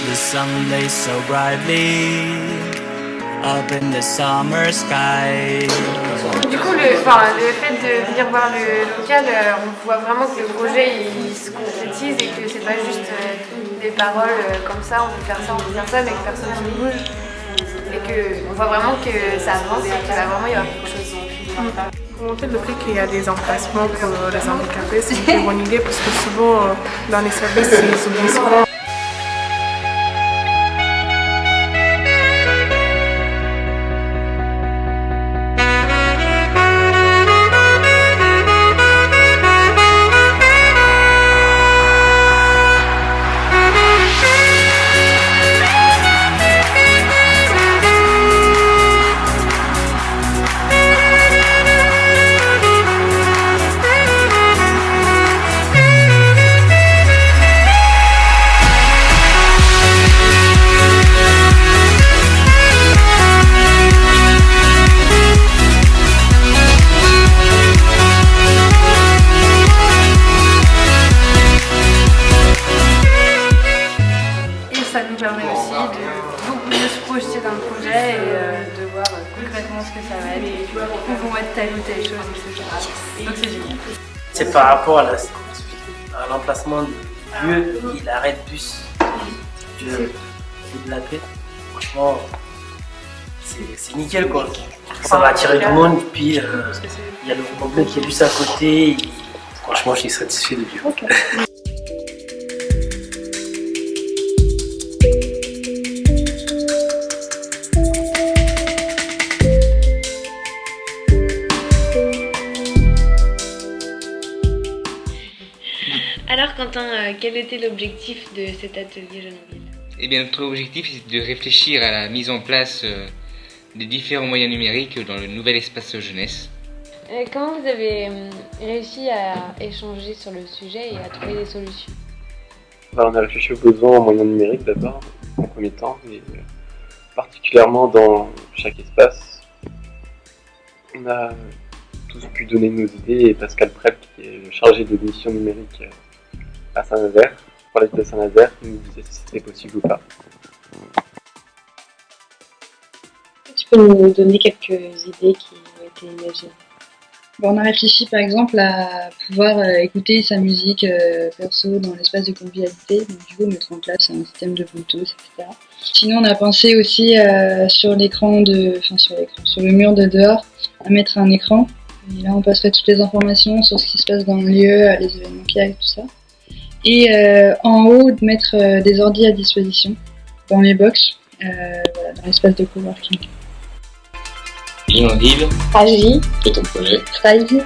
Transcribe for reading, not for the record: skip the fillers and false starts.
The sun lays so brightly up in the summer sky. Du coup, le fait de venir voir le local, on voit vraiment que le projet il se concrétise et que c'est pas juste des paroles comme ça, on peut faire ça, mais que personne ne bouge. Et qu'on voit vraiment que ça avance et qu'il va vraiment y avoir quelque chose. En fait, le fait qu'il y a des emplacements pour les handicapés, c'est une bonne idée parce que souvent, dans les services, ils oublient souvent. Ça nous permet aussi de beaucoup mieux se projeter dans le projet et de voir concrètement ce que ça va être et où vont être telle ou telle chose, etc. Donc c'est génial. C'est par rapport à l'emplacement du lieu et l'arrêt de bus de la paix. Franchement, c'est nickel quoi. Ça va attirer tout le monde. Puis il y a le complet qui est juste à côté. Et, franchement, je suis satisfait de lui. Okay. Alors Quentin, quel était l'objectif de cet atelier Jeune en Ville ? Eh bien, notre objectif est de réfléchir à la mise en place des différents moyens numériques dans le nouvel espace jeunesse. Comment vous avez réussi à échanger sur le sujet et à trouver des solutions ? On a réfléchi aux besoins en moyens numériques d'abord, en premier temps, et particulièrement dans chaque espace. On a tous pu donner nos idées et Pascal Prep, qui est chargé de l'émission numérique à Saint-Nazaire, pour la ville de Saint-Nazaire, nous disait si c'était possible ou pas. Tu peux nous donner quelques idées qui ont été imaginées ? On a réfléchi par exemple à pouvoir écouter sa musique perso dans l'espace de convivialité, donc du coup mettre en place un système de Bluetooth, etc. Sinon on a pensé aussi sur le mur de dehors, à mettre un écran. Et là on passerait toutes les informations sur ce qui se passe dans le lieu, les événements qu'il y a et tout ça. Et en haut de mettre des ordi à disposition dans les box, dans l'espace de coworking. Jeune en Ville. Agi. Et ton projet. Strive.